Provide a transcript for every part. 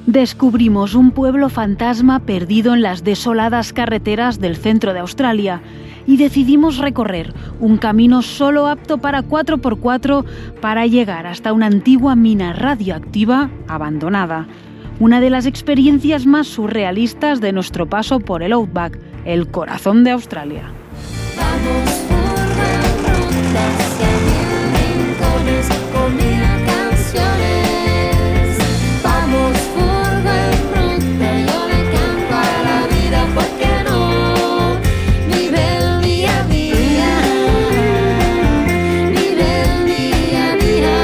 Descubrimos un pueblo fantasma perdido en las desoladas carreteras del centro de Australia y decidimos recorrer un camino solo apto para 4x4 para llegar hasta una antigua mina radioactiva abandonada. Una de las experiencias más surrealistas de nuestro paso por el Outback, el corazón de Australia. Vamos por la ruta hacia mil rincones con mil canciones. Vamos por la ruta, yo le canto a la vida, ¿por qué no? Vive el día a día, vive el día a día.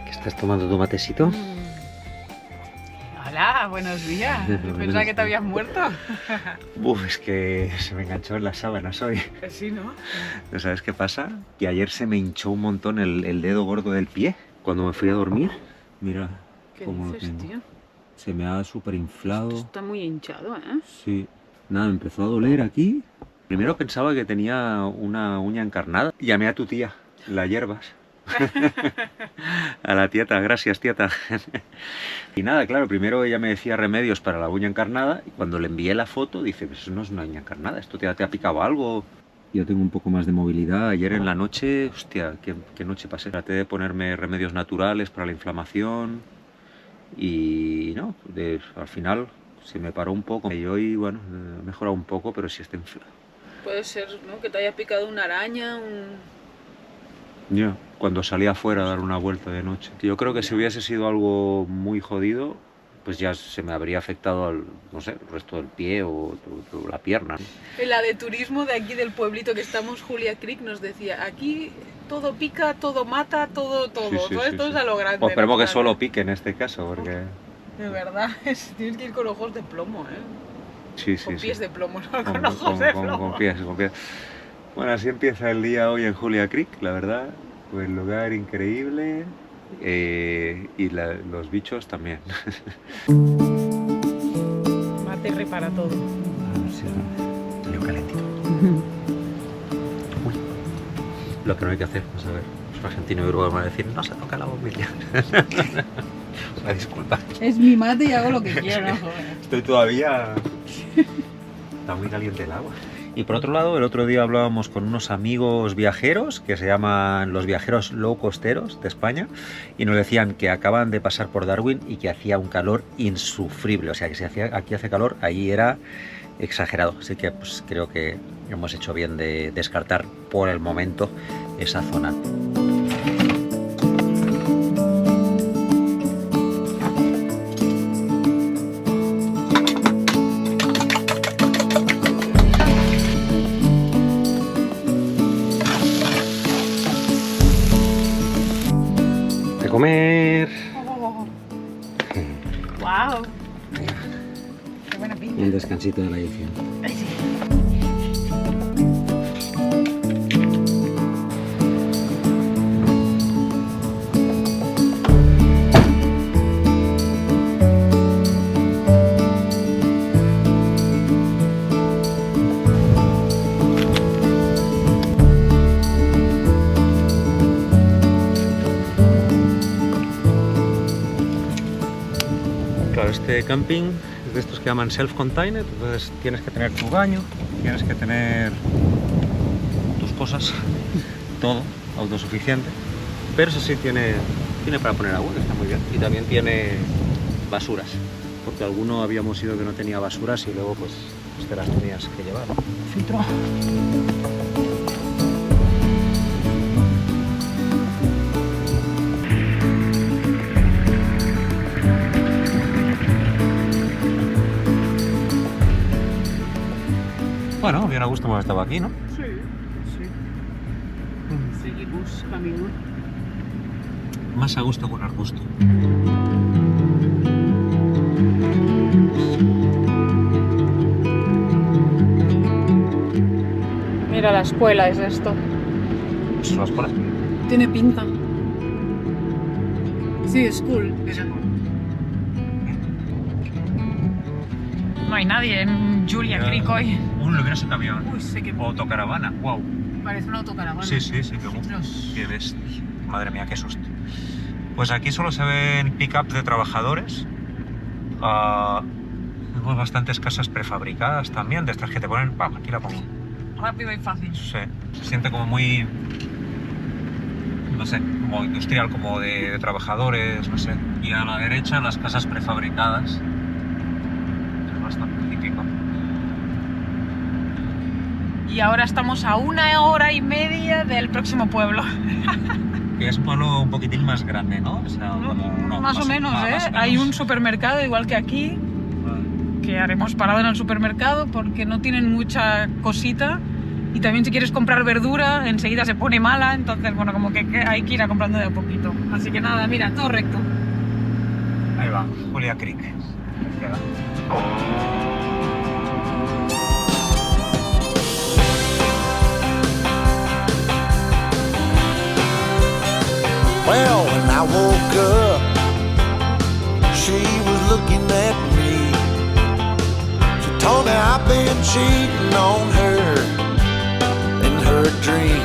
¿Qué estás tomando tu matecito? Hola, buenos días. Pensaba que te habías muerto. Uf, es que se me enganchó en las sábanas hoy. Sí, ¿no? ¿No sabes qué pasa? Que ayer se me hinchó un montón el dedo gordo del pie. Cuando me fui a dormir, mira ¿Qué cómo lo dices, tengo. tío? Se me ha súper inflado. Está muy hinchado, ¿eh? Sí. Nada, me empezó a doler aquí. Primero pensaba que tenía una uña encarnada. Llamé a tu tía, la hierbas. A la tieta, gracias tieta. Y nada, claro, primero ella me decía remedios para la uña encarnada y cuando le envié la foto dice, pues eso no es una uña encarnada, esto te ha picado algo. Yo tengo un poco más de movilidad. Ayer en la noche, hostia, qué noche pasé. Traté de ponerme remedios naturales para la inflamación y no, al final se me paró un poco. Y hoy, bueno, he mejorado un poco, pero sí está inflado. Puede ser, ¿no? Que te haya picado una araña, Ya, cuando salí afuera a dar una vuelta de noche. Yo creo que si hubiese sido algo muy jodido, pues ya se me habría afectado al, no sé, el resto del pie o la pierna, ¿no? En la de turismo de aquí del pueblito que estamos, Julia Creek, nos decía, aquí todo pica, todo mata, todo, Sí, todo sí, esto sí. es a lo grande. Pues esperemos ¿no? que solo pique en este caso, porque... De verdad, tienes que ir con ojos de plomo, ¿eh? Sí, sí, Con sí. pies de plomo, no con ojos de plomo. Con pies. Bueno, así empieza el día hoy en Julia Creek, la verdad. Pues el lugar increíble y los bichos también. Mate repara todo. Salió calentito. Uy. Lo que no hay que hacer, vamos a ver. Los argentinos y uruguayos van a decir, no se toca la bombilla. Una disculpa. Es mi mate y hago lo que quiero, joder. Estoy todavía... Está muy caliente el agua. Y por otro lado, el otro día hablábamos con unos amigos viajeros que se llaman los viajeros low costeros de España y nos decían que acaban de pasar por Darwin y que hacía un calor insufrible. O sea, que si aquí hace calor, allí era exagerado. Así que pues, creo que hemos hecho bien de descartar por el momento esa zona. De comer. ¡Wow! ¡Qué buena pinta! El descansito de la edición. Ay, sí. Claro, este camping es de estos que llaman self-contained, entonces tienes que tener tu baño, tienes que tener tus cosas, todo autosuficiente, pero eso sí tiene para poner agua, que está muy bien, y también tiene basuras, porque alguno habíamos ido que no tenía basuras y luego pues te las tenías que llevar, ¿no? Filtro. Bueno, bien a gusto hemos estado aquí, ¿no? Sí, sí. Seguimos camino. Más a gusto con arbusto. Mira, la escuela es esto. ¿Son las polas? Tiene pinta. Sí, school. No hay nadie en Julia Creek hoy. Lo que no es un camión. Uy, sé que... O autocaravana, wow. Parece una autocaravana. Sí, sí, sí, qué bestia. Madre mía, qué susto. Pues aquí solo se ven pick-ups de trabajadores. Vemos bastantes casas prefabricadas también, de estas que te ponen... Vamos, aquí la pongo. Rápido y fácil. Sí, se siente como muy... no sé, como industrial, como de trabajadores, no sé. Y a la derecha las casas prefabricadas. Es bastante típico. Y ahora estamos a 1 hora y media del próximo pueblo. Que es un pueblo un poquitín más grande, ¿no? O sea, Más o menos, ¿eh? más o Hay menos. un supermercado igual que aquí, que haremos parada en el supermercado porque no tienen mucha cosita. Y también si quieres comprar verdura, enseguida se pone mala, entonces, bueno, como que hay que ir a comprando de a poquito. Así que nada, mira, todo recto. Ahí va, Julia Creek. Queda. Well, when I woke up, she was looking at me. She told me I've been cheating on her in her dream.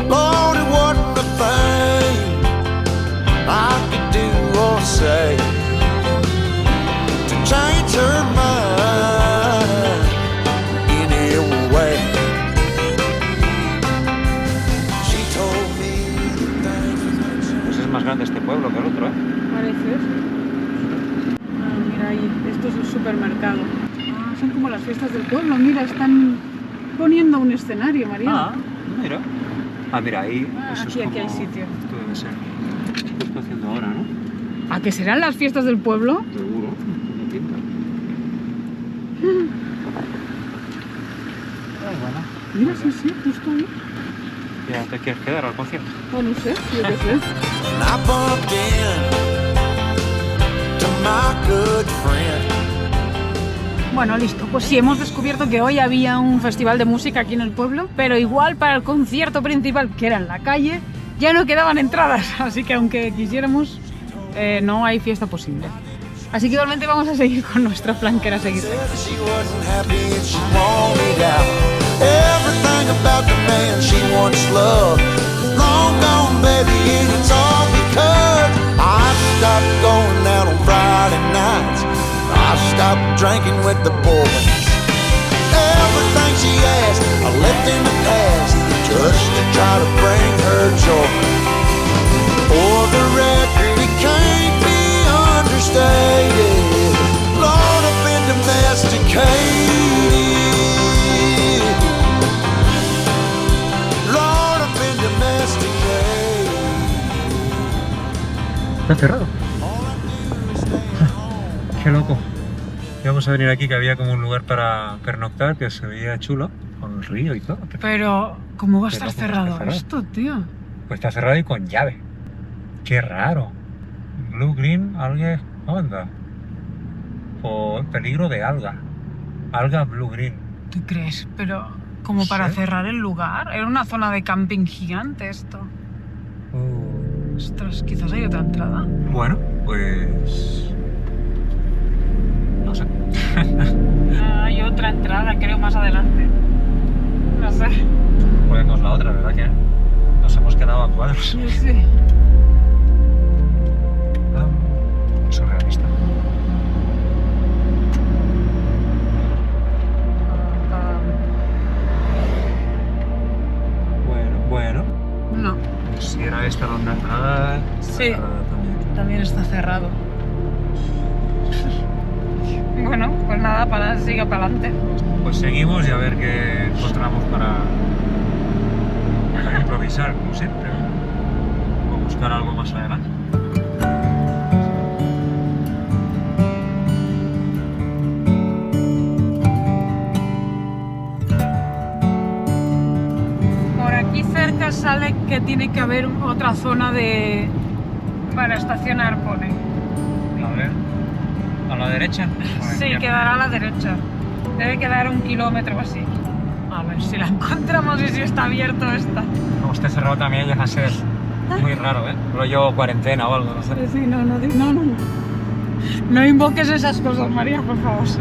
Lord, it wasn't a thing I could do or say to change her mind any way. She told me the things. Pues es más grande este pueblo que el otro, ¿eh? Parece. Mira ahí, esto es el supermercado. Son como las fiestas del pueblo, mira, están poniendo un escenario, María. Mira. Mira, ahí... eso es aquí hay como- sitio. Esto debe ser. Esto está haciendo ahora, ¿no? ¿A qué serán las fiestas del pueblo? Seguro. Me pinta. Bueno. Mira, sí, justo ahí. ¿Ya te quieres quedar al concierto? Oh, no sé, yo qué sé. And I bumped in to my good friend. Bueno, listo. Pues sí, hemos descubierto que hoy había un festival de música aquí en el pueblo, pero igual para el concierto principal, que era en la calle, ya no quedaban entradas, así que aunque quisiéramos, no hay fiesta posible. Así que igualmente vamos a seguir con nuestro plan, que era seguir. Said she wasn't happy and she wanted out. Everything about the man she once loved is long gone, baby, and it's all because I stopped going out on Friday nights. I stopped drinking with the boys. Everything she asked, I left in the past just to try to bring her joy. For the record, it can't be understated. Lord, I've been domesticated. Lord, I've been domesticated. Está cerrado. Qué loco. Íbamos a venir aquí, que había como un lugar para pernoctar, que se veía chulo, con el río y todo. Pero, ¿cómo va a Qué estar loco, cerrado está cerrado. esto, tío? Pues está cerrado y con llave. Qué raro. Blue Green Algae Onda. O peligro de alga. Alga Blue Green. ¿Tú crees? Pero, como para Sí. cerrar el lugar. Era una zona de camping gigante esto. Ostras, quizás hay otra entrada. Bueno, pues... no sé. Hay otra entrada, creo, más adelante. No sé. Podemos la otra, ¿verdad? Que nos hemos quedado a cuadros. Sí, sí. Surrealista. Bueno. No, Pues si era esta la otra entrada... Sí. esta también. también está cerrado. Bueno, pues nada, sigue para adelante. Pues seguimos y a ver qué encontramos para improvisar, como siempre. O buscar algo más adelante. Por aquí cerca sale que tiene que haber otra zona para estacionar, pone. A ver. ¿A la derecha? Sí, quedará a la derecha. Debe quedar 1 kilómetro o así. A ver si la encontramos y si está abierto esta. Como esté cerrado también deja ser muy raro, ¿eh? Rollo cuarentena o algo, no sé. Sí, no. No invoques esas cosas, María, por favor. Sí.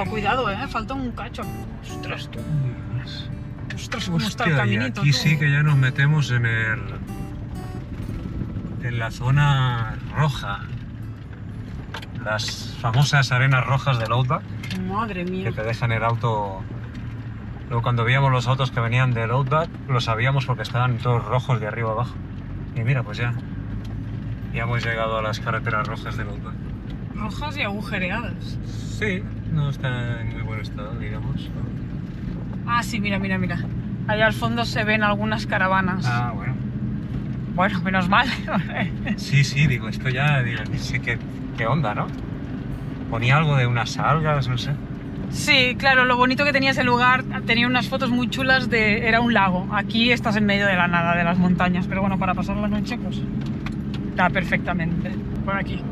Pero cuidado, falta un cacho. Ostras, tú. Ostras, cómo está el Hostia, y caminito. aquí tú. sí que ya nos metemos en la zona roja. Las famosas arenas rojas del Outback, Madre que mía. te dejan el auto. Luego cuando veíamos los autos que venían del Outback, lo sabíamos porque estaban todos rojos de arriba abajo. Y mira, pues ya hemos llegado a las carreteras rojas del Outback. Rojas y agujereadas. Sí, no está en muy buen estado, digamos. Ah, sí, mira. Allá al fondo se ven algunas caravanas. Ah, bueno. Bueno, menos mal. Sí, digo, esto ya, digo, ni sé qué onda, ¿no? Ponía algo de unas algas, no sé. Sí, claro, lo bonito que tenía ese lugar, tenía unas fotos muy chulas era un lago. Aquí estás en medio de la nada, de las montañas, pero bueno, para pasar la noche, pues da perfectamente. Por aquí.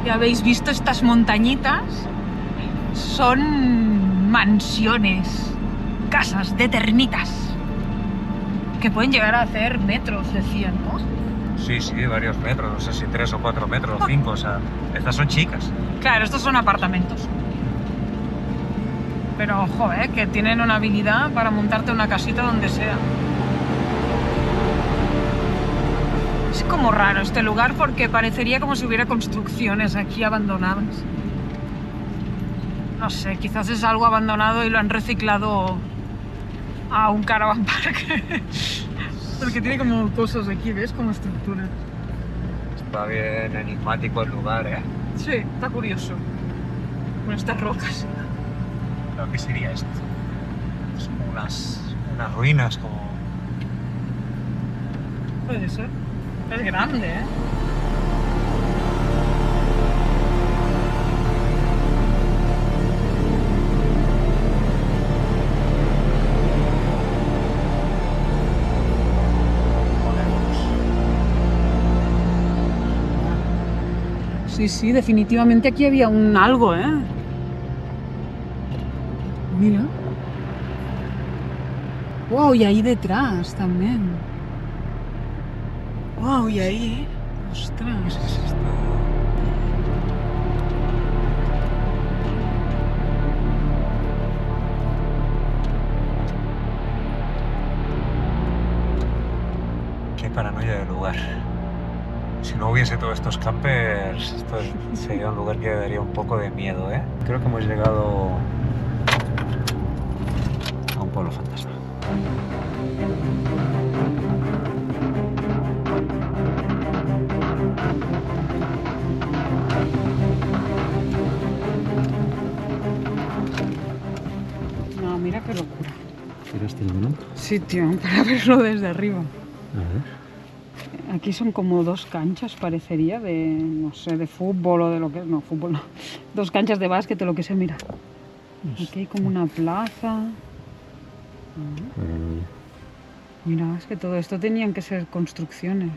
Ya habéis visto estas montañitas, son mansiones, casas de termitas, que pueden llegar a hacer metros, decían, ¿no? Sí, varios metros, no sé si 3 o 4 metros o 5, o sea, estas son chicas. Claro, estos son apartamentos. Pero ojo, que tienen una habilidad para montarte una casita donde sea. Es como raro este lugar porque parecería como si hubiera construcciones aquí abandonadas. No sé, quizás es algo abandonado y lo han reciclado a un caravan park. Porque tiene como cosas aquí, ¿ves? Como estructuras. Está bien enigmático el lugar, ¿eh? Sí, está curioso. Con estas rocas. ¿Qué sería esto? Es como unas ruinas, como... Puede ser. Es grande, ¿eh? Sí, definitivamente aquí había un algo, ¿eh? Mira. Wow, y ahí detrás también. Wow, y ahí. Ostras. Qué paranoia de lugar. Si no hubiese todos estos campers, esto sería un lugar que daría un poco de miedo, ¿eh? Creo que hemos llegado a un pueblo fantasma. No, mira qué locura. ¿Tiraste el balón? Sí, tío, para verlo desde arriba. A ver. Aquí son como dos canchas, parecería, de, no sé, de fútbol o de lo que... No, fútbol no. Dos canchas de básquet o lo que sea, mira. Aquí hay como una plaza. Mira, es que todo esto tenían que ser construcciones.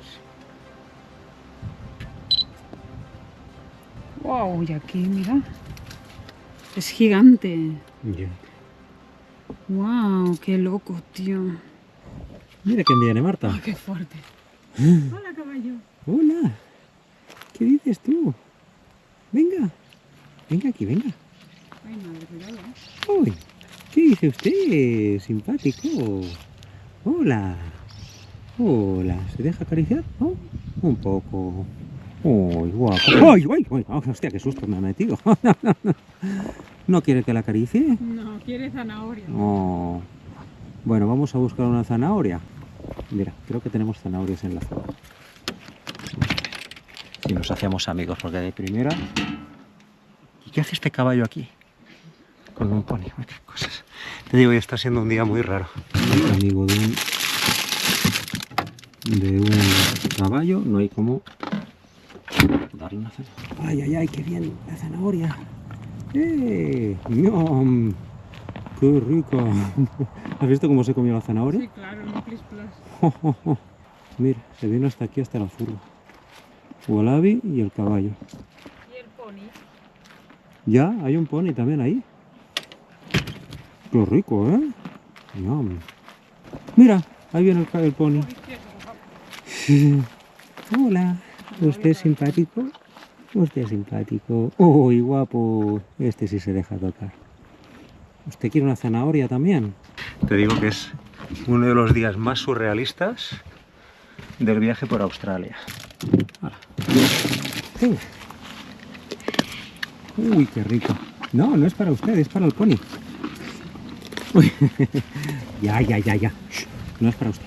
Wow, y aquí, mira. Es gigante. Ya. Wow, qué loco, tío. Mira quién viene, Marta. Ah, qué fuerte. Hola, caballo. Hola. ¿Qué dices tú? Venga. Venga aquí, venga. Ay, madre, cuidado, Uy, ¿qué dice usted? Simpático. Hola. Hola. ¿Se deja acariciar? ¿No? Un poco. Uy, guapo. ¡Ay, ay, ay! Hostia, qué susto me ha metido. ¿No quiere que la acaricie? No, quiere zanahoria. Oh. Bueno, vamos a buscar una zanahoria. Mira, creo que tenemos zanahorias en la zona. Si nos hacemos amigos, porque de primera... ¿Y qué hace este caballo aquí? Con un pony. Ay, qué cosas. Te digo, ya está siendo un día muy raro. Amigo de un caballo, no hay como darle una zanahoria. Ay, ay, ay, qué bien, la zanahoria. ¡Ñam! ¡Qué rica! ¿Has visto cómo se comió la zanahoria? Sí, claro, un plis plas. Mira, se vino hasta aquí, hasta la furgo. Wallaby y el caballo. Y el pony. Ya, hay un pony también ahí. Qué rico, ¿eh? Ñam. Mira, ahí viene el pony. Hola, ¿usted es simpático? Usted es simpático. ¡Uy, guapo! Este sí se deja tocar. ¿Usted quiere una zanahoria también? Te digo que es uno de los días más surrealistas del viaje por Australia. Hola. Venga. Uy, qué rico. No, no es para usted, es para el pony. Uy. Ya. Shh, no es para usted.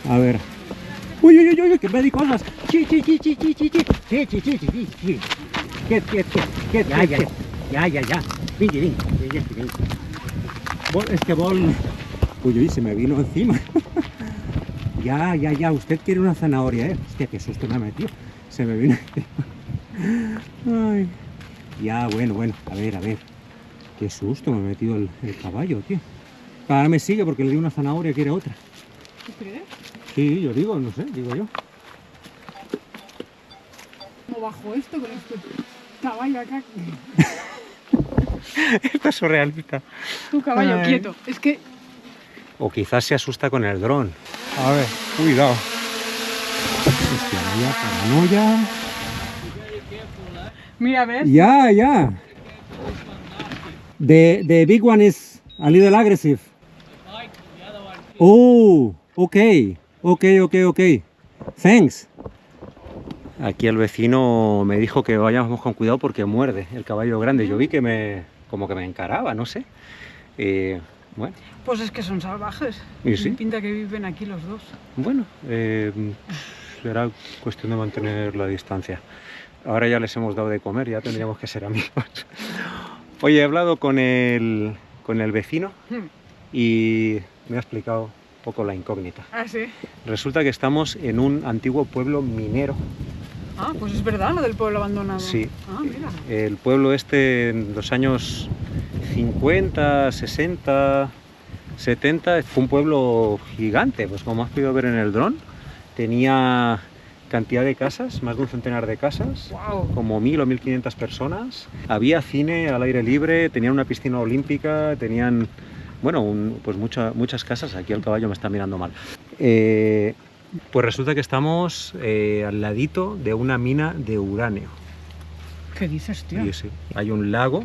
A ver. Uy, que me di cosas. Chi. Ya. Vingi. Es que Bol. Uy, se me vino encima. Ya. Usted quiere una zanahoria, ¿eh? Hostia, qué susto me ha metido. Se me vino encima. Ay. Ya, bueno. A ver. Qué susto me ha metido el caballo, tío. Ahora me sigue porque le di una zanahoria y quiere otra. ¿Tú crees? Sí, yo digo, no sé, digo yo. ¿Cómo bajo esto con este caballo acá? Esto es surrealista. Tu caballo Ay. quieto. Es que O quizás se asusta con el dron. A ver, cuidado. Hostia, vaya paranoia. mira, ¿ves? Ya. The big one is a little aggressive. Oh, okay. Thanks. Aquí el vecino me dijo que vayamos con cuidado porque muerde el caballo grande. Yo vi que como que me encaraba, no sé. Bueno, Pues es que son salvajes. ¿Y sí? Pinta que viven aquí los dos. bueno, será cuestión de mantener la distancia. Ahora ya les hemos dado de comer, ya tendríamos que ser amigos. Oye, he hablado con el vecino y me ha explicado un poco la incógnita. Ah, sí. Resulta que estamos en un antiguo pueblo minero. Ah, pues es verdad lo del pueblo abandonado. Sí. Ah, mira. El pueblo este en los años 50, 60, 70 fue un pueblo gigante, pues como has podido ver en el dron. Tenía cantidad de casas, más de un centenar de casas, Wow. como 1000 o 1500 personas. Había cine al aire libre, tenían una piscina olímpica, tenían, bueno, pues muchas casas. Aquí el caballo me está mirando mal. Pues resulta que estamos al ladito de una mina de uranio. ¿Qué dices, tío? Sí. Hay un lago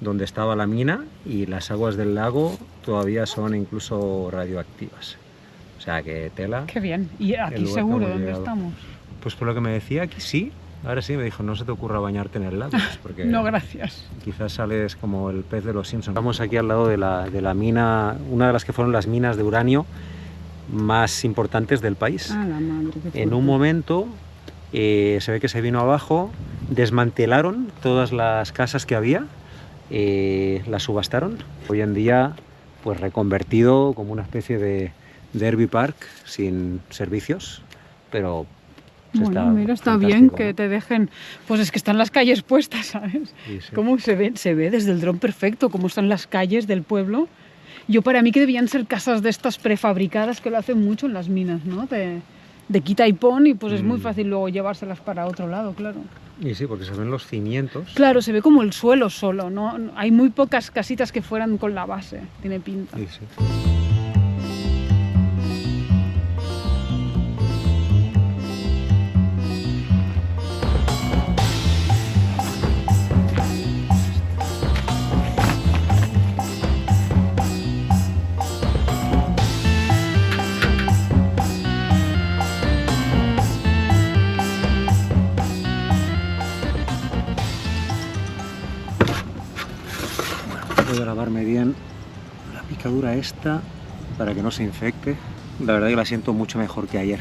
donde estaba la mina y las aguas del lago todavía son incluso radioactivas. O sea que tela. Qué bien. ¿Y El aquí lugar seguro que hemos dónde llegado. estamos? Pues por lo que me decía aquí sí. Ahora sí me dijo, no se te ocurra bañarte en el lago, pues porque No, gracias. quizás sales como el pez de los Simpsons. Estamos aquí al lado de la mina, una de las que fueron las minas de uranio más importantes del país. Ah, la madre. qué En fuerte. un momento se ve que se vino abajo, desmantelaron todas las casas que había, las subastaron. Hoy en día, pues reconvertido como una especie de Derby Park sin servicios, pero Bueno, mira, está bien fantástico, que ¿no? te dejen. Pues es que están las calles puestas, ¿sabes? Sí, sí. Cómo se ve desde el dron perfecto, cómo están las calles del pueblo. Yo para mí que debían ser casas de estas prefabricadas que lo hacen mucho en las minas, ¿no? De quita y pon y pues es muy fácil luego llevárselas para otro lado, claro. Y sí, porque se ven los cimientos. Claro, se ve como el suelo solo, ¿no? Hay muy pocas casitas que fueran con la base, tiene pinta. Sí, sí. Voy a lavarme bien la picadura esta para que no se infecte. La verdad que la siento mucho mejor que ayer.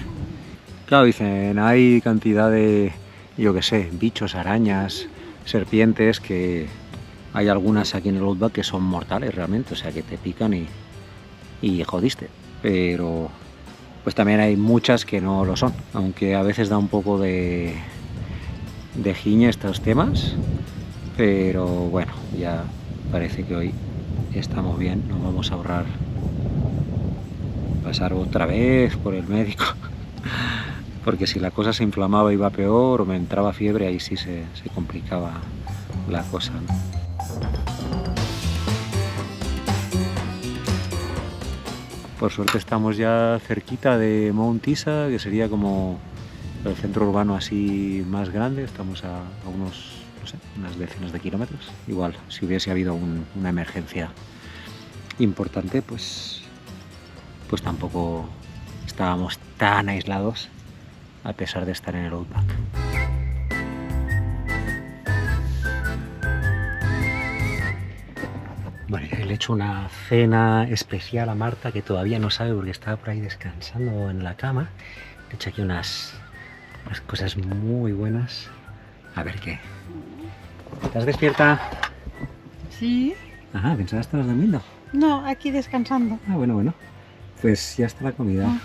Claro, dicen, hay cantidad de, yo qué sé, bichos, arañas, serpientes, que hay algunas aquí en el Outback que son mortales realmente, o sea que te pican y jodiste. Pero pues también hay muchas que no lo son, aunque a veces da un poco de jiña estos temas, pero bueno, ya parece que hoy estamos bien, nos vamos a ahorrar pasar otra vez por el médico, porque si la cosa se inflamaba iba peor o me entraba fiebre, ahí sí se complicaba la cosa, ¿no? Por suerte estamos ya cerquita de Mount Isa, que sería como el centro urbano así más grande. Estamos a unos, no sé, unas decenas de kilómetros. Igual, si hubiese habido una emergencia importante, pues tampoco estábamos tan aislados a pesar de estar en el Outback. Bueno, le he hecho una cena especial a Marta, que todavía no sabe porque estaba por ahí descansando en la cama. Le he hecho aquí unas cosas muy buenas. A ver qué. ¿Estás despierta? Sí. Ajá, pensaba que estabas durmiendo. No, aquí descansando. Ah, bueno. Pues ya está la comida. Ah.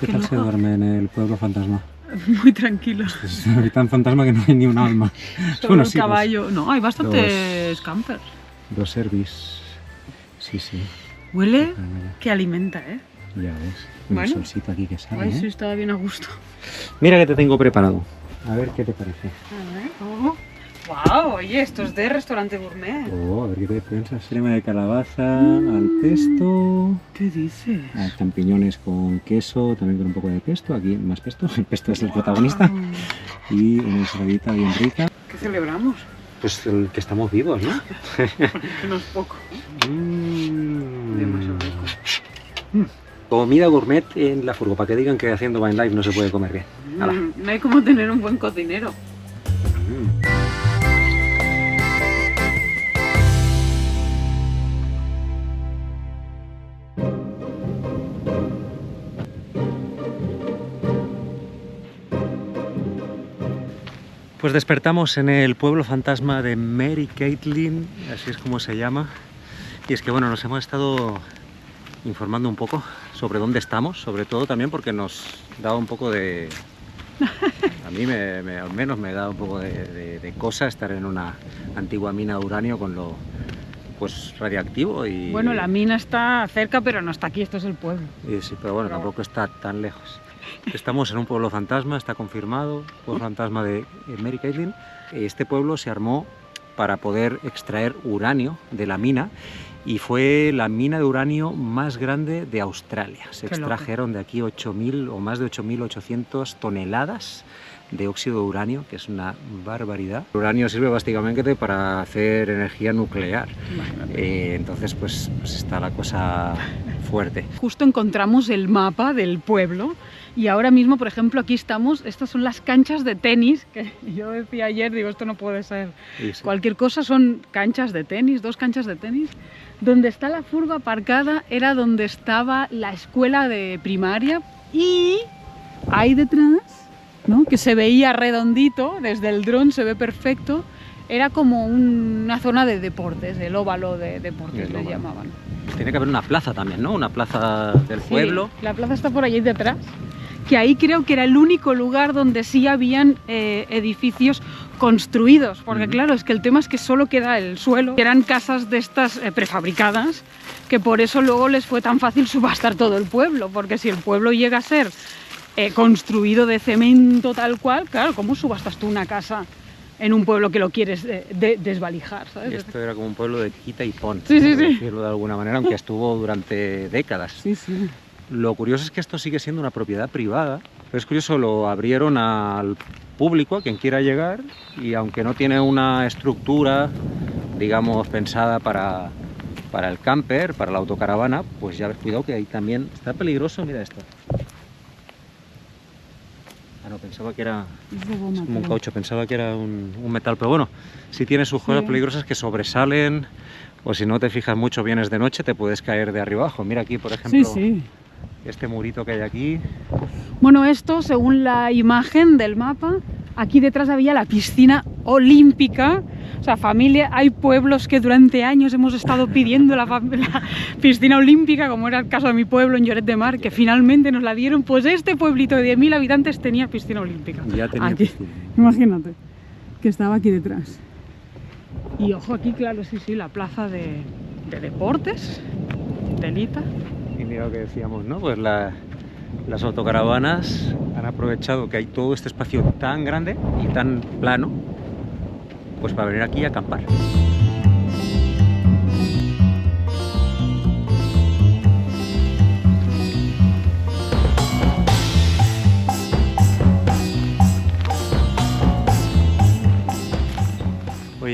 ¿Qué Qué tal se loco. duerme en el pueblo fantasma? Muy tranquilo. Es tan fantasma que no hay ni un alma. Sobre Bueno, el sí, caballo. No, hay bastantes campers. Los service. Sí. Huele que alimenta, ¿eh? Ya ves. Bueno. El solcito aquí que sale, Ay, ¿eh? sí, estaba bien a gusto. Mira que te tengo preparado. A ver qué te parece. A ver. Oh. Wow, oye, esto es de restaurante gourmet. Oh, a ver qué te piensas. Crema de calabaza al pesto. ¿Qué dices? Champiñones con queso, también con un poco de pesto. Aquí más pesto. El pesto es el protagonista. Y una ensaladita bien rica. ¿Qué celebramos? Pues el que estamos vivos, ¿no? Que no es poco. Demasiado rico. Comida gourmet en la furgo, para que digan que haciendo Vine Live no se puede comer bien. Hala. No hay como tener un buen cocinero. Pues despertamos en el pueblo fantasma de Mary Caitlin, así es como se llama. Y es que bueno, nos hemos estado informando un poco sobre dónde estamos, sobre todo también porque nos da un poco de... A mí al menos me da un poco de cosa estar en una antigua mina de uranio con lo pues radiactivo y... Bueno, la mina está cerca, pero no está aquí, esto es el pueblo. y sí, pero bueno, tampoco está tan lejos. Estamos en un pueblo fantasma, está confirmado, pueblo fantasma de Mary Caitlin. Este pueblo se armó para poder extraer uranio de la mina y fue la mina de uranio más grande de Australia. Se Qué loco. extrajeron de aquí 8.000 o más de 8.800 toneladas de óxido de uranio, que es una barbaridad. El uranio sirve básicamente para hacer energía nuclear. Entonces pues está la cosa fuerte. Justo encontramos el mapa del pueblo y ahora mismo, por ejemplo, aquí estamos, estas son las canchas de tenis, que yo decía ayer, digo, esto no puede ser Y sí. cualquier cosa, son canchas de tenis, 2 canchas de tenis. Donde está la furgo aparcada era donde estaba la escuela de primaria y ahí detrás, ¿no?, que se veía redondito, desde el dron se ve perfecto, era como una zona de deportes, el óvalo de deportes El le óvalo. llamaban. Tiene que haber una plaza también, ¿no? Una plaza del Sí, pueblo. la plaza está por allí detrás, que ahí creo que era el único lugar donde sí habían edificios construidos, porque Ujú. claro, es que el tema es que solo queda el suelo, eran casas de estas prefabricadas, que por eso luego les fue tan fácil subastar todo el pueblo, porque si el pueblo llega a ser construido de cemento tal cual, claro, ¿cómo subastas tú una casa en un pueblo que lo quieres desvalijar, ¿sabes? Y esto era como un pueblo de quita y pon, Sí, sí, por sí. decirlo de alguna manera, aunque estuvo durante décadas. Sí, sí. Lo curioso es que esto sigue siendo una propiedad privada, pero es curioso, lo abrieron al público, a quien quiera llegar, y aunque no tiene una estructura, digamos, pensada para el camper, para la autocaravana, pues ya ves, cuidado que ahí también está peligroso, mira esto. Ah, no, pensaba que era... Es como un caucho, pensaba que era un metal, pero bueno, si tiene sus cosas peligrosas que sobresalen, o si no te fijas mucho, vienes de noche, te puedes caer de arriba abajo. Mira aquí, por ejemplo, Sí, sí. este murito que hay aquí. Bueno, esto, según la imagen del mapa, aquí detrás había la piscina olímpica. O sea, familia, hay pueblos que durante años hemos estado pidiendo la piscina olímpica, como era el caso de mi pueblo en Lloret de Mar, que finalmente nos la dieron. Pues este pueblito de 10.000 habitantes tenía piscina olímpica. Ya tenía Aquí. piscina. Imagínate, que estaba aquí detrás. Y ojo aquí, claro, sí, sí, la plaza de deportes, telita. Y mira lo que decíamos, ¿no? Pues las autocaravanas han aprovechado que hay todo este espacio tan grande y tan plano, pues para venir aquí a acampar.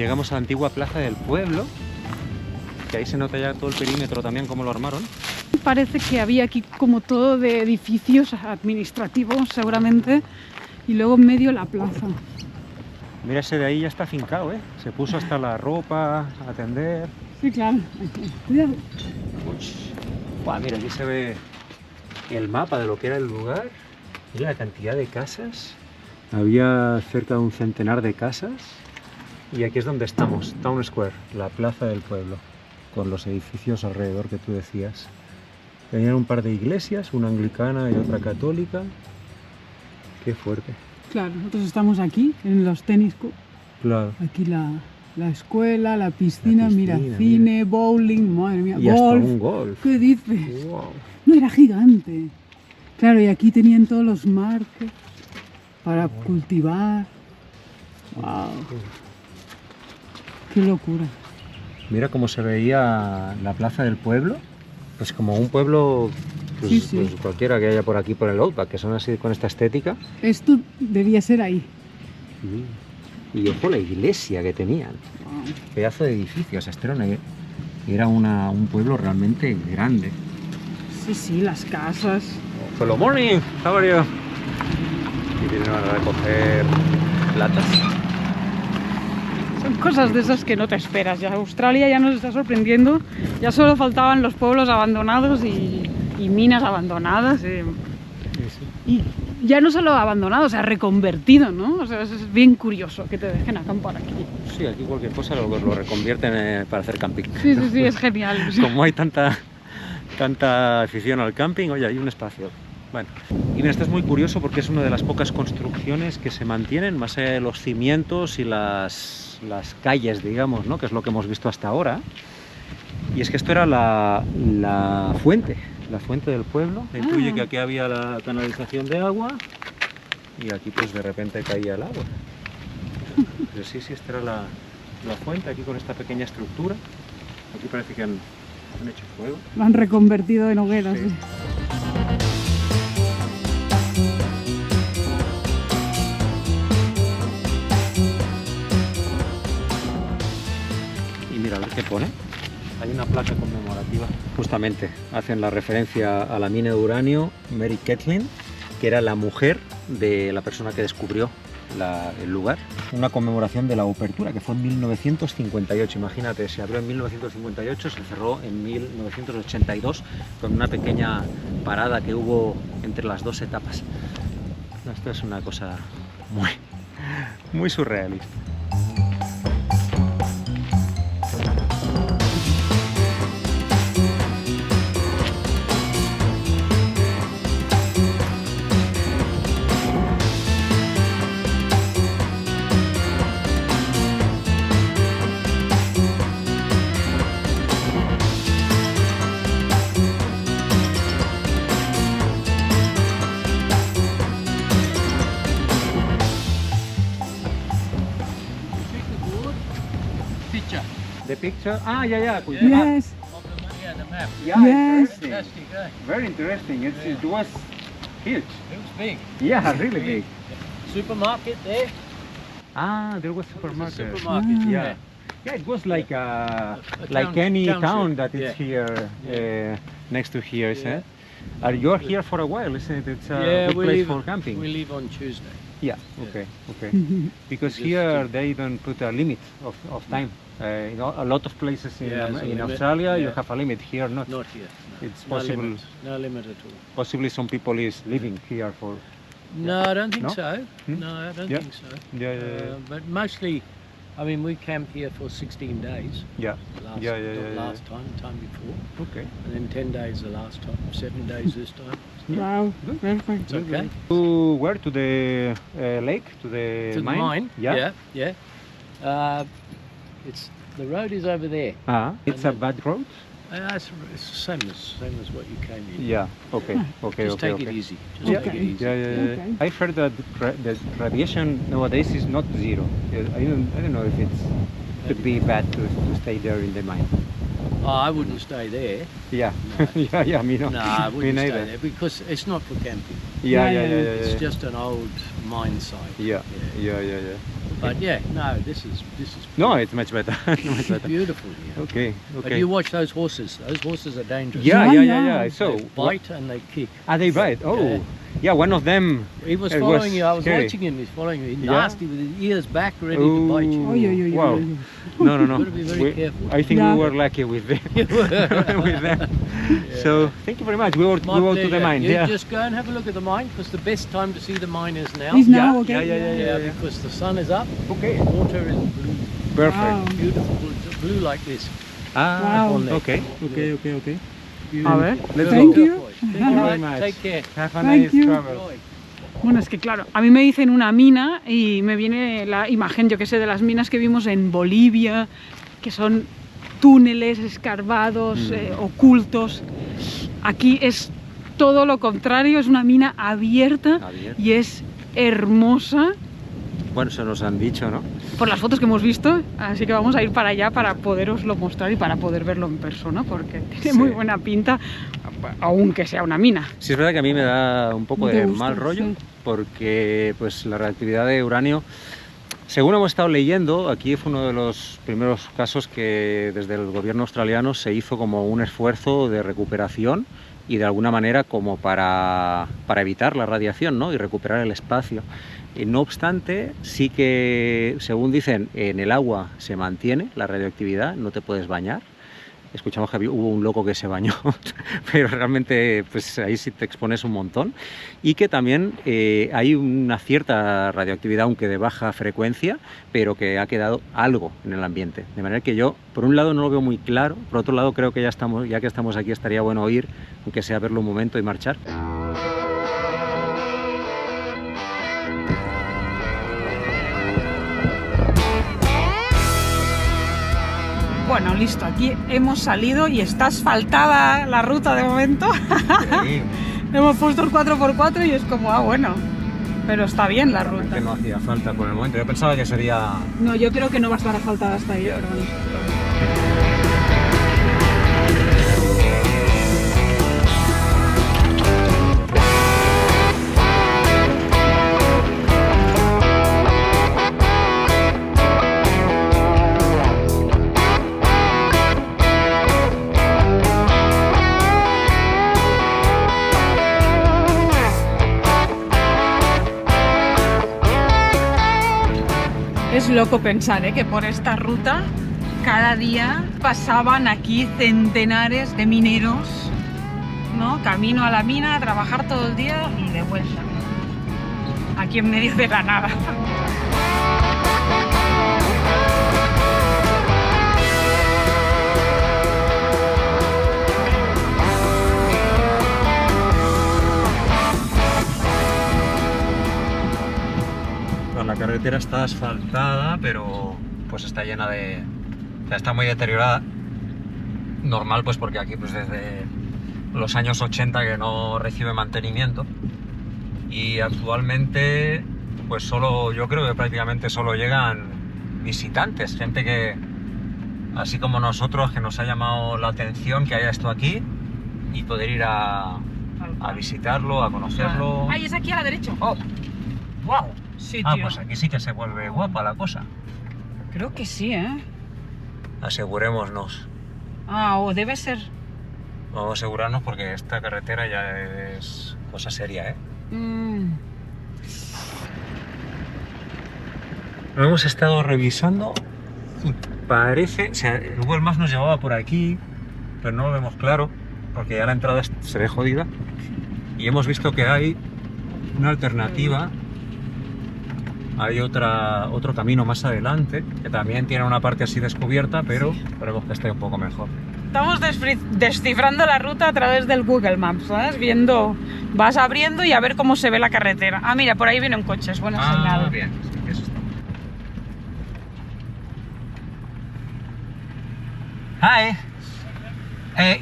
llegamos a la antigua plaza del pueblo, que ahí se nota ya todo el perímetro también, cómo lo armaron. Parece que había aquí como todo de edificios administrativos seguramente y luego en medio la plaza. Mira, ese de ahí ya está afincado, ¿eh? Se puso hasta la ropa a atender. Sí, claro. Cuidado. Buah, mira, aquí se ve el mapa de lo que era el lugar. Mira la cantidad de casas. Había cerca de un centenar de casas. Y aquí es donde estamos, Town Square, la plaza del pueblo, con los edificios alrededor que tú decías. Tenían un par de iglesias, una anglicana y otra católica. Qué fuerte. Claro, nosotros estamos aquí en los tenis. Claro. Aquí la escuela, la piscina, mira, piscina, cine, bowling, madre mía, Y hasta golf. un golf. ¿Qué dices? Wow. No, era gigante. Claro, y aquí tenían todos los marcos para cultivar. Wow. Qué locura. Mira cómo se veía la plaza del pueblo. Pues como un pueblo, pues, Sí, sí. pues cualquiera que haya por aquí por el Outback, que son así con esta estética. Esto debía ser ahí. Y ojo la iglesia que tenían. Pedazo de edificios. Este era un pueblo realmente grande. Sí, sí, las casas. Hello morning, how are you? Y vienen a recoger latas. Son cosas de esas que no te esperas. Ya Australia ya nos está sorprendiendo. Ya solo faltaban los pueblos abandonados y minas abandonadas. Y ya no solo abandonado, o sea, reconvertido, ¿no? O sea, es bien curioso que te dejen acampar aquí. Sí, aquí cualquier cosa lo reconvierten para hacer camping. Sí, sí, sí, es genial. O sea, Como hay tanta afición al camping, oye, hay un espacio. Bueno, y mira, esto es muy curioso porque es una de las pocas construcciones que se mantienen, más allá de los cimientos y las calles, digamos, ¿no? Que es lo que hemos visto hasta ahora. Y es que esto era la fuente del pueblo. Se intuye que aquí había la canalización de agua y aquí pues de repente caía el agua. Pero sí, esta era la fuente, aquí con esta pequeña estructura. Aquí parece que han hecho fuego. lo han reconvertido en hogueras. Sí. Sí. Y mira, a ver qué pone. Hay una placa conmemorativa. Justamente hacen la referencia a la mina de uranio Mary Catlin, que era la mujer de la persona que descubrió el lugar. Una conmemoración de la apertura, que fue en 1958. Imagínate, se abrió en 1958, se cerró en 1982, con una pequeña parada que hubo entre las dos etapas. Esto es una cosa muy surrealista. The picture? Ah, yeah. Yes. Yeah, Yes. interesting. Very interesting. It was huge. It was big. Yeah, really big. Supermarket there. Ah, there was It was a supermarket. supermarket. Yeah. Yeah, it was like A like any township. town that is Yeah. here next to here, is Yeah. it? Are you here for a while, isn't it? It's a Yeah, good we place leave. for camping. We leave on Tuesday. Yeah. Yeah. Okay. Because Just here to- they don't put a limit of time. You know, a lot of places in, Yeah, there's a in limit, Australia you yeah. have a limit. Here not. Not here. No. It's No possible. limit. No limit at all. Possibly some people is living here for. No, I don't think No? so. Hmm? No, I don't Yeah. think so. Yeah. But mostly, I mean, we camped here for 16 days. Yeah. Last, Yeah. not last time, the time before. Okay. And then 10 days the last time. 7 days this time. Wow, perfect. It's okay. Where to the lake, to the To the mine? mine. Yeah. It's the road is over there. It's And a then- bad road. It's the same as what you came in. Yeah. Okay. Okay. Just okay. take okay. it easy. Just Yeah. take it easy. Yeah. Okay. I heard that the radiation nowadays is not zero. I don't know if it's could be bad to stay there in the mine. Oh, I wouldn't stay there. Yeah. No. yeah. Me no. No, I Me wouldn't stay neither. there because it's not for camping. Yeah. Yeah, Yeah. yeah, Yeah. It's just an old mine site. Yeah. Yeah. But yeah, no, this is No, it's much better. Much better. beautiful here. Okay, But okay. you watch those horses. Those horses are dangerous. Yeah. I They saw. bite and they kick. They bite. Oh, yeah. One of them. He was It following was you. I was scary. watching him. He's following you. He's Yeah? nasty with his ears back, ready to bite you. Oy, oy, oy, Wow. oy, oy. No. You've got to be very careful. I think Yeah. we were lucky with them. You were. with them. So thank you very much. We go My to the pleasure. mine. You Yeah. just go and have a look at the mine because the best time to see the mine is now. Is now, Yeah, okay. yeah. Because the sun is up, Okay. water is blue, Perfect. Wow. beautiful blue like this. Ah. Wow. Okay. A ver, Let's thank go. you. Thank you All very right, much. take care. Have a Thank nice you. travel. Enjoy. Bueno, es que claro, a mí me dicen una mina y me viene la imagen, yo que sé, de las minas que vimos en Bolivia, que son túneles escarbados, ocultos. Aquí es todo lo contrario, es una mina abierta Abierta. y es hermosa Bueno, se nos han dicho, ¿no? por las fotos que hemos visto, así que vamos a ir para allá para poderoslo mostrar y para poder verlo en persona, porque tiene Sí. muy buena pinta, aunque sea una mina. Sí, es verdad que a mí me da un poco No te de gusta, mal rollo, sí. porque pues la reactividad de uranio, según hemos estado leyendo, aquí fue uno de los primeros casos que desde el gobierno australiano se hizo como un esfuerzo de recuperación y de alguna manera como para evitar la radiación, ¿no? Y recuperar el espacio. No obstante, sí que, según dicen, en el agua se mantiene la radioactividad, no te puedes bañar. Escuchamos que hubo un loco que se bañó, pero realmente pues ahí sí te expones un montón. Y que también hay una cierta radioactividad, aunque de baja frecuencia, pero que ha quedado algo en el ambiente. De manera que yo, por un lado, no lo veo muy claro, por otro lado, creo que ya que estamos aquí, estaría bueno ir, aunque sea verlo un momento y marchar. Bueno, listo, aquí hemos salido y está asfaltada la ruta de momento. Hemos puesto el 4x4 y es como, bueno, pero está bien la ruta. Que no hacía falta por el momento. Yo pensaba que sería. No, yo creo que no va a estar asfaltada hasta ahí, pero bueno. Es loco pensar que por esta ruta cada día pasaban aquí centenares de mineros, ¿no? Camino a la mina, a trabajar todo el día y de vuelta. Aquí en medio de la nada. La carretera está asfaltada, pero pues está llena de. O sea, está muy deteriorada. Normal, pues porque aquí pues desde los años 80 que no recibe mantenimiento. Y actualmente, pues solo, yo creo que prácticamente solo llegan visitantes, gente que, así como nosotros, que nos ha llamado la atención que haya esto aquí y poder ir a visitarlo, a conocerlo. Ay, es aquí a la derecha. ¡Oh! ¡Wow! Sí, Ah, tío. pues aquí sí que se vuelve guapa la cosa. Creo que sí, ¿eh? Asegurémonos. O debe ser. Vamos a asegurarnos porque esta carretera ya es cosa seria, ¿eh? Lo hemos estado revisando y parece... O sea, el Google Maps nos llevaba por aquí, pero no lo vemos claro porque ya la entrada se ve jodida. Y hemos visto que hay una alternativa. Hay otro camino más adelante que también tiene una parte así descubierta, pero esperemos que esté un poco mejor. Estamos descifrando la ruta a través del Google Maps, ¿sabes? Viendo, vas abriendo y a ver cómo se ve la carretera. Ah, mira, por ahí viene un coche, es buena señal. Bien, sí, que eso está. Hi.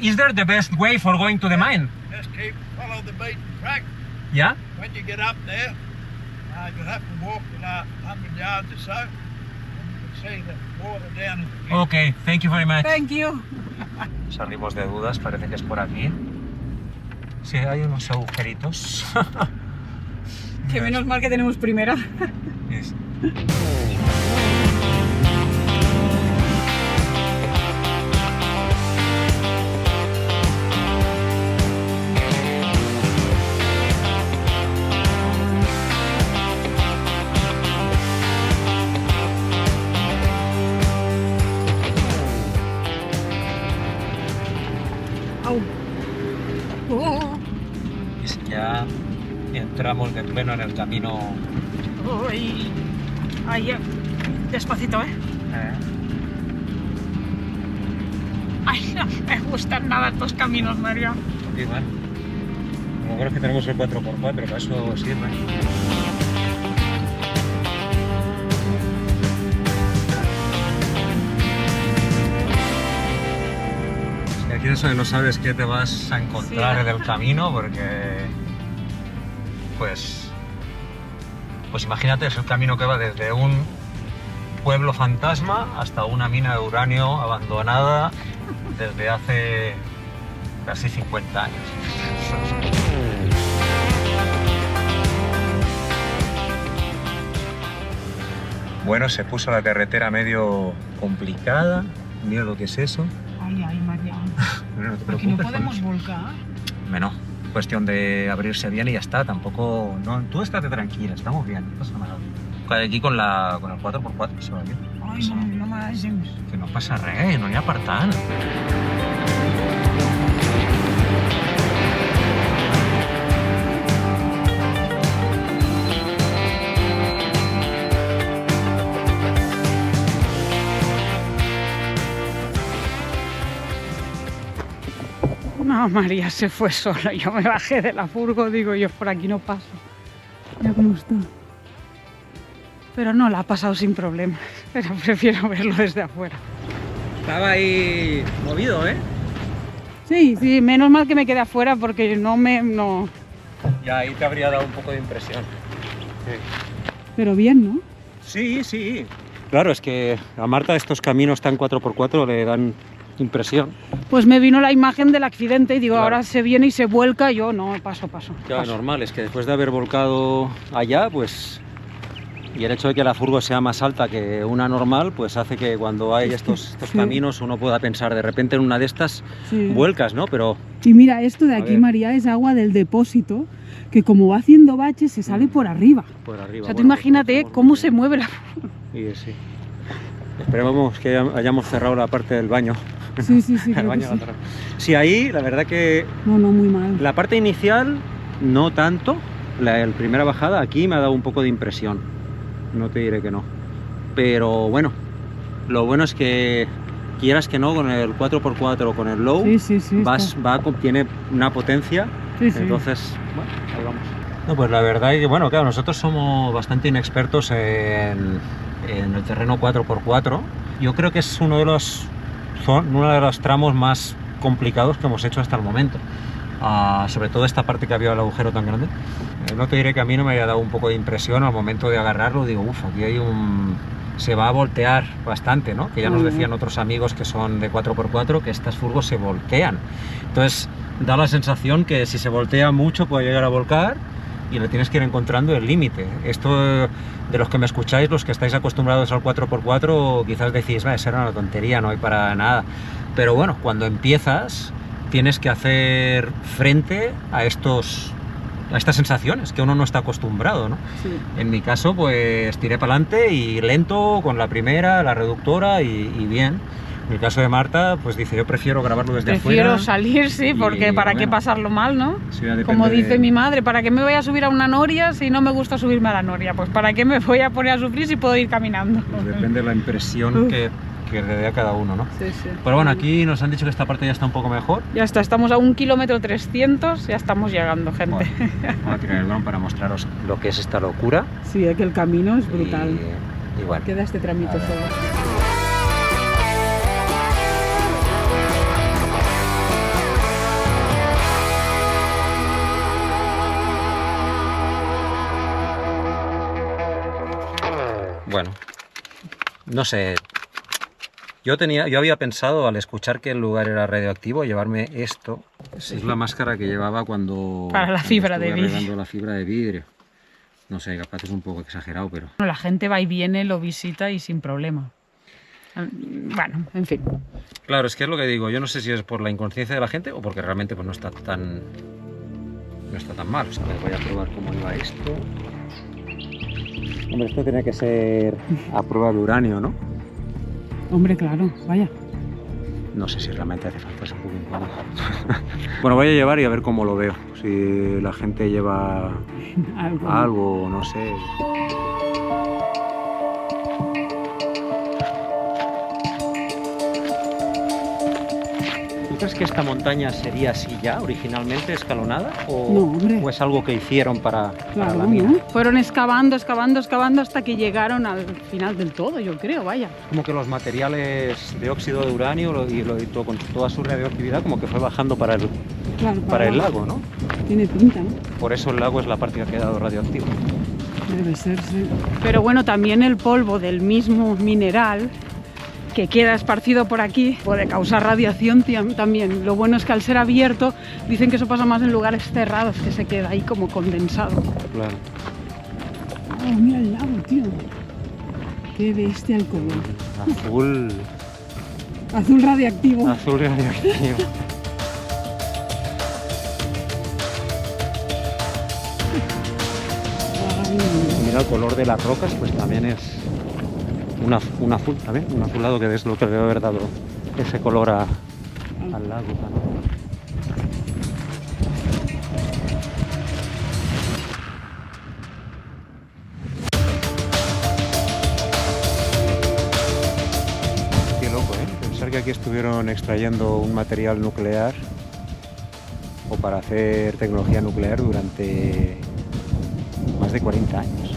Is there the best way for going to the mine? Just follow the beaten track. Yeah? When you get up there, you'll have to walk about 100 yards or so, and you can see the water down in the pit. Okay, thank you very much. Thank you. Salimos de dudas, parece que es por aquí. Sí, hay unos agujeritos. Que menos mal que tenemos primera. Yes. tramos de pleno en el camino. Uy, ahí, despacito, ¿eh? Ay, no me gustan nada estos caminos, María. Igual. Como creo que tenemos el 4x4, para eso sirve. Aquí eso de no sabes qué te vas a encontrar en el camino, porque pues imagínate, es el camino que va desde un pueblo fantasma hasta una mina de uranio abandonada desde hace casi 50 años. Bueno, se puso la carretera medio complicada. Mira lo que es eso. Ay, María. Bueno, no te Aquí no preocupes, podemos volcar. Bueno, cuestión de abrirse bien y ya está. Tampoco. No, tú estate tranquila, estamos bien, no pasa nada. Aquí con el 4x4 se va bien. Ay, no me deixis. Que no passa res, no n'hi ha per tant. No, María se fue sola. Yo me bajé de la furgo, digo yo, por aquí no paso. Mira cómo está. Pero no, la ha pasado sin problemas. Pero prefiero verlo desde afuera. Estaba ahí movido, ¿eh? Sí, menos mal que me quedé afuera porque no. Ya ahí te habría dado un poco de impresión. Pero bien, ¿no? Sí, sí. Claro, es que a Marta estos caminos tan 4x4 le dan impresión. Pues me vino la imagen del accidente y digo, Claro. ahora se viene y se vuelca, yo no, paso. Ya, paso. normal, es que después de haber volcado allá, pues... Y el hecho de que la furgo sea más alta que una normal, pues hace que cuando hay estos Sí. caminos uno pueda pensar de repente en una de estas Sí. vuelcas, ¿no? Pero Y mira, esto de A aquí, ver. María, es agua del depósito, que como va haciendo baches, se sale por arriba. por arriba... O sea, tú bueno, pues imagínate tenemos cómo mucho- se mueve la... Sí, sí. Esperemos que hayamos cerrado la parte del baño. Sí, El creo que baño sí. lateral. Sí, ahí la verdad que No, muy mal. la parte inicial no tanto. La primera bajada aquí me ha dado un poco de impresión. No te diré que no. Pero bueno, lo bueno es que quieras que no, con el 4x4 o con el low, Sí, tiene una potencia. Sí. Entonces, bueno, ahí vamos. No, pues la verdad es que, bueno, claro, nosotros somos bastante inexpertos en el terreno 4x4. Yo creo que es uno de los tramos más complicados que hemos hecho hasta el momento. Sobre todo esta parte que había el agujero tan grande. No te diré que a mí no me haya dado un poco de impresión al momento de agarrarlo. Digo, aquí hay se va a voltear bastante, ¿no? Que ya nos decían otros amigos que son de 4x4 que estas furgos se voltean. Entonces da la sensación que si se voltea mucho puede llegar a volcar y le tienes que ir encontrando el límite. Esto, de los que me escucháis, los que estáis acostumbrados al 4x4, quizás decís, esa era una tontería, no hay para nada. Pero bueno, cuando empiezas tienes que hacer frente a estas sensaciones que uno no está acostumbrado, ¿no? Sí. En mi caso, pues tiré para adelante y lento con la primera, la reductora y bien. En el caso de Marta, pues dice, yo prefiero grabarlo desde Prefiero afuera. salir, sí, porque Y, ¿para qué bueno, pasarlo mal, no? Eso ya depende Como dice de- mi madre, ¿para qué me voy a subir a una noria si no me gusta subirme a la noria? Pues ¿para qué me voy a poner a sufrir si puedo ir caminando? Pues depende de la impresión que le dé a cada uno, ¿no? Sí. Pero bueno, aquí nos han dicho que esta parte ya está un poco mejor. Ya está, estamos a 1,3 kilómetros, ya estamos llegando, gente. Bueno, vamos a tirar el dron para mostraros lo que es esta locura. Sí, es que el camino es brutal. Y bueno, Queda este tramito A ver. solo. bueno, no sé. Yo había pensado al escuchar que el lugar era radioactivo llevarme esto. Es la máscara que llevaba cuando Para la fibra de estuve vidrio. arreglando la fibra de vidrio. No sé, capaz es un poco exagerado, pero Bueno, la gente va y viene, lo visita y sin problema. Bueno, en fin. claro, es que es lo que digo. Yo no sé si es por la inconsciencia de la gente o porque realmente pues no está tan mal. O sea, voy a probar cómo iba esto. Hombre, esto tenía que ser a prueba de uranio, ¿no? Hombre, claro, vaya. no sé si realmente hace falta, es un poco incómodo. Bueno, voy a llevar y a ver cómo lo veo. Si la gente lleva algo, no sé. ¿Tú crees que esta montaña sería así ya, originalmente escalonada? ¿O, No, hombre. ¿O es algo que hicieron para Claro, la mina? ¿no? Fueron excavando hasta que llegaron al final del todo, yo creo, vaya. Como que los materiales de óxido de uranio y todo, con toda su radioactividad como que fue bajando para el lago, ¿no? Tiene pinta, ¿no? Por eso el lago es la parte que ha quedado radioactiva. Debe ser, sí. Pero bueno, también el polvo del mismo mineral que queda esparcido por aquí puede causar radiación también. Lo bueno es que al ser abierto, dicen que eso pasa más en lugares cerrados, que se queda ahí como condensado. Claro. Oh, mira el lago, tío. Qué bestia el color. Azul. Azul radiactivo. Azul radioactivo. Mira el color de las rocas, pues también es un azul, ¿sabes? Un azulado que es lo que debe haber dado ese color al lago también. Qué loco, ¿eh? Pensar que aquí estuvieron extrayendo un material nuclear o para hacer tecnología nuclear durante más de 40 años.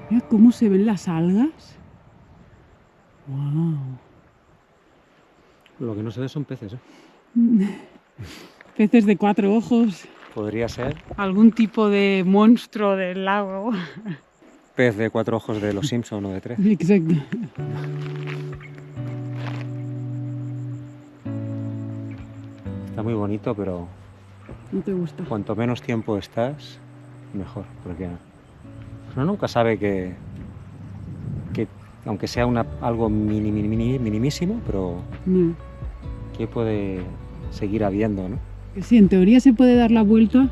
Mira cómo se ven las algas. Wow. Lo que no se ve son peces, ¿eh? Peces de 4 ojos. Podría ser Algún tipo de monstruo del lago. pez de 4 ojos de los Simpson o de 3. Exacto. Está muy bonito, pero No te gusta. cuanto menos tiempo estás, mejor, porque uno nunca sabe que aunque sea algo minimísimo, pero No. que puede seguir habiendo, ¿no? Que sí, en teoría se puede dar la vuelta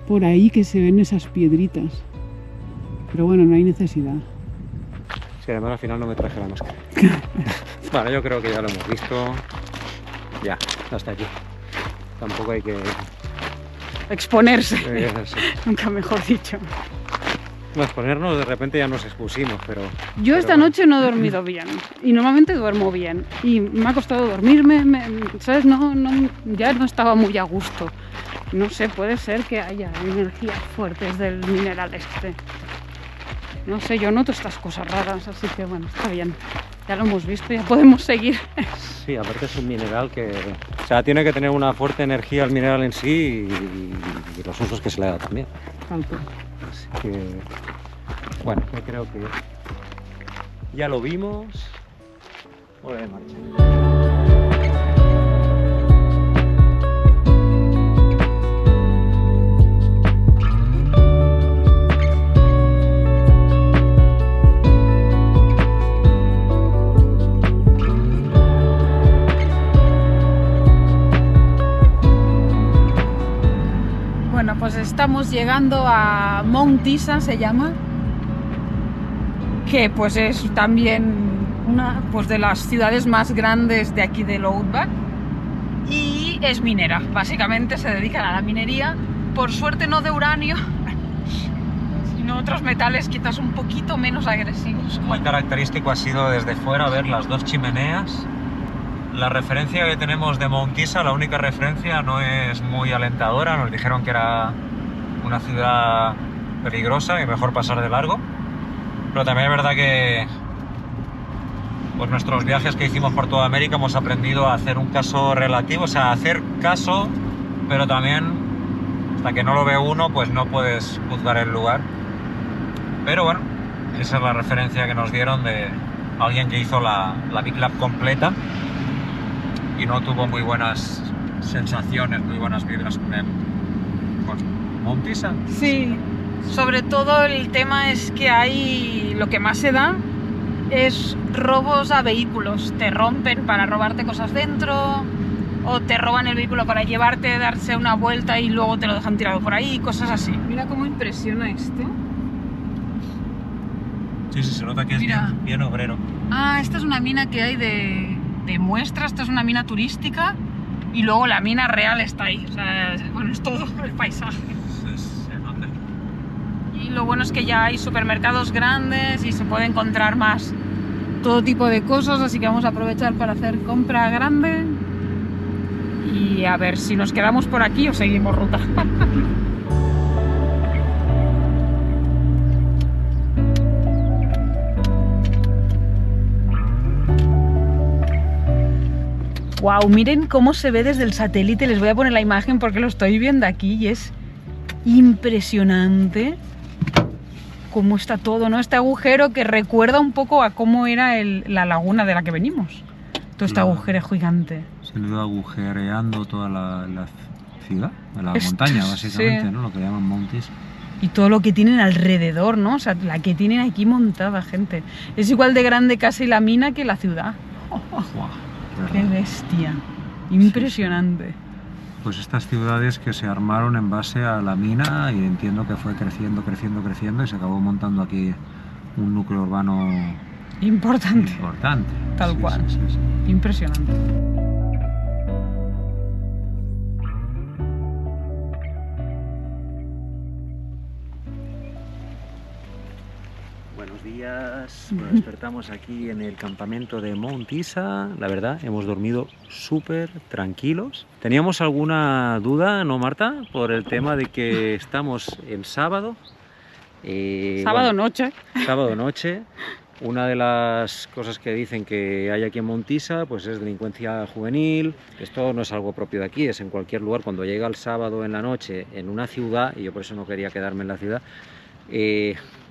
por ahí que se ven esas piedritas. Pero bueno, no hay necesidad. Sí, además al final no me traje la máscara. Bueno, yo creo que ya lo hemos visto. Ya, hasta aquí. Tampoco hay que... Exponerse, sí. nunca mejor dicho. Bueno, exponernos de repente ya nos expusimos, pero... Yo esta bueno. noche no he dormido bien y normalmente duermo bien y me ha costado dormirme, ¿sabes? Ya no estaba muy a gusto. No sé, puede ser que haya energías fuertes del mineral este. No sé, yo noto estas cosas raras, así que bueno, está bien. Ya lo hemos visto, ya podemos seguir. Sí, aparte es un mineral que... O sea, tiene que tener una fuerte energía el mineral en sí y los usos que se le da también. Alto. Así que... Bueno, yo creo que ya lo vimos. Hora de marcha. Bueno, pues estamos llegando a Mount Isa, se llama, que pues es también una pues de las ciudades más grandes de aquí del Outback y es minera. Básicamente se dedican a la minería, por suerte no de uranio, sino otros metales quizás un poquito menos agresivos. Muy característico ha sido desde fuera ver las dos chimeneas. La referencia que tenemos de Mount Isa, la única referencia, no es muy alentadora. Nos dijeron que era una ciudad peligrosa y mejor pasar de largo. Pero también es verdad que pues nuestros viajes que hicimos por toda América hemos aprendido a hacer un caso relativo, o sea, a hacer caso, pero también hasta que no lo ve uno, pues no puedes juzgar el lugar. Pero bueno, esa es la referencia que nos dieron de alguien que hizo la Big Lab completa y no tuvo muy buenas sensaciones, muy buenas vibras con Mount Isa. Sí, sobre todo el tema es que hay, lo que más se da es robos a vehículos. Te rompen para robarte cosas dentro o te roban el vehículo para llevarte, darse una vuelta y luego te lo dejan tirado por ahí, cosas así. Mira cómo impresiona esto. Sí, se nota que es Mira. bien obrero. Ah, esta es una mina que hay de muestra, esta es una mina turística y luego la mina real está ahí. O sea, bueno, es todo el paisaje. Se nota. Y lo bueno es que ya hay supermercados grandes y se puede encontrar más todo tipo de cosas, así que vamos a aprovechar para hacer compra grande y a ver si nos quedamos por aquí o seguimos ruta. Wow, miren cómo se ve desde el satélite. Les voy a poner la imagen porque lo estoy viendo aquí y es impresionante cómo está todo, ¿no? Este agujero que recuerda un poco a cómo era la laguna de la que venimos. Todo este agujero gigante. Se le va agujereando toda la ciudad, la Esto, montaña básicamente, sí. ¿no? Lo que llaman mountains. Y todo lo que tienen alrededor, ¿no? O sea, la que tienen aquí montada, gente. Es igual de grande casi la mina que la ciudad. Guau, ¡Qué bestia! Impresionante. Pues estas ciudades que se armaron en base a la mina y entiendo que fue creciendo y se acabó montando aquí un núcleo urbano Importante. importante. Tal Sí, cual. sí, sí, sí. Impresionante. Buenos días, nos despertamos aquí en el campamento de Mount Isa. La verdad, hemos dormido súper tranquilos. Teníamos alguna duda, ¿no, Marta? Por el tema de que estamos en sábado. Sábado Bueno, noche. sábado noche. Una de las cosas que dicen que hay aquí en Mount Isa, pues es delincuencia juvenil. Esto no es algo propio de aquí, es en cualquier lugar. Cuando llega el sábado en la noche en una ciudad, y yo por eso no quería quedarme en la ciudad,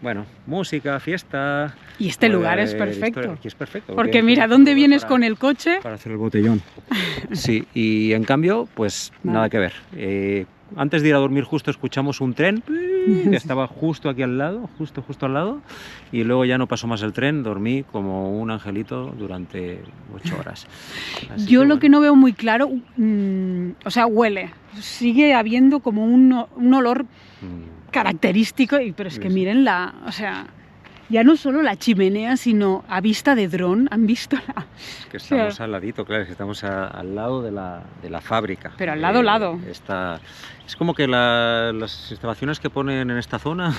bueno, música, fiesta. Y este puede lugar es haber perfecto. historia. Aquí es perfecto. Porque es mira, un ¿dónde lugar vienes para- con el coche? Para hacer el botellón. Sí, y en cambio, pues Nada. nada que ver. Antes de ir a dormir justo escuchamos un tren que estaba justo aquí al lado, justo al lado, y luego ya no pasó más el tren, dormí como un angelito durante 8 horas. Así Yo lo bueno. que no veo muy claro, o sea, huele. Sigue habiendo como un olor Mm, característico, pero es Sí, que sí. miren o sea, ya no solo la chimenea, sino a vista de dron, han visto la... es que estamos al ladito, claro, es que estamos al lado de la fábrica. Pero al lado. Es como que las instalaciones que ponen en esta zona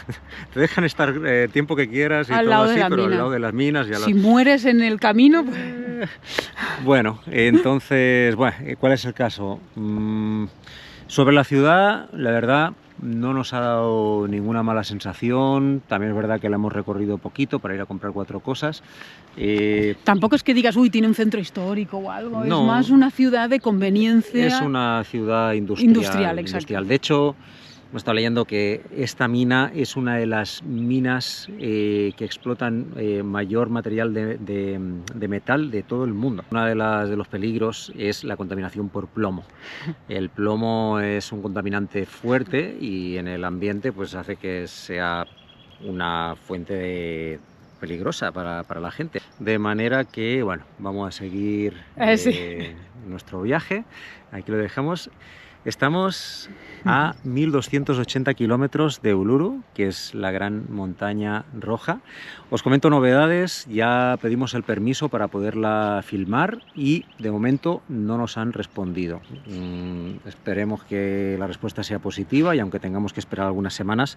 te dejan estar tiempo que quieras y Al todo lado de así, la pero mina. al lado de las minas y al Si mueres en el camino, pues, Bueno, entonces, bueno, ¿cuál es el caso? Sobre la ciudad, la verdad, no nos ha dado ninguna mala sensación. También es verdad que la hemos recorrido poquito para ir a comprar 4 cosas. tampoco es que digas, uy, tiene un centro histórico o algo. No. Es más una ciudad de conveniencia. Es una ciudad industrial. Industrial, exacto. De hecho, hemos estado leyendo que esta mina es una de las minas que explotan mayor material de metal de todo el mundo. Uno de los peligros es la contaminación por plomo. El plomo es un contaminante fuerte y en el ambiente pues hace que sea una fuente peligrosa para la gente. De manera que, bueno, vamos a seguir Sí. nuestro viaje. Aquí lo dejamos. Estamos a 1280 kilómetros de Uluru, que es la gran montaña roja. Os comento novedades, ya pedimos el permiso para poderla filmar y de momento no nos han respondido. Esperemos que la respuesta sea positiva y aunque tengamos que esperar algunas semanas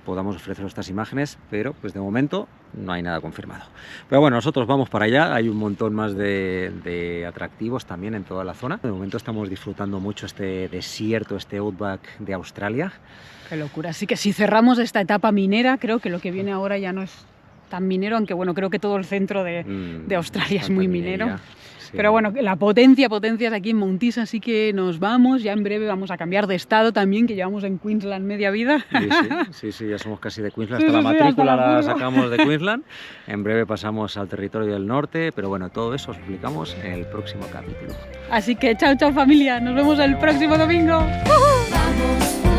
podamos ofrecer estas imágenes, pero pues de momento no hay nada confirmado. Pero bueno, nosotros vamos para allá, hay un montón más de atractivos también en toda la zona. De momento estamos disfrutando mucho este desierto, este outback de Australia. Qué locura. Así que si cerramos esta etapa minera, creo que lo que viene ahora ya no es tan minero, aunque bueno, creo que todo el centro de Australia es muy minero. Sí. Pero bueno, la potencia es aquí en Mount Isa, así que nos vamos. Ya en breve vamos a cambiar de estado también, que llevamos en Queensland media vida. Sí, ya somos casi de Queensland. Sí, Hasta la sí, matrícula hasta la la curva. sacamos de Queensland. En breve pasamos al territorio del norte, pero bueno, todo eso os explicamos en el próximo capítulo. Así que chao, chao familia. Nos vemos el próximo domingo. Vamos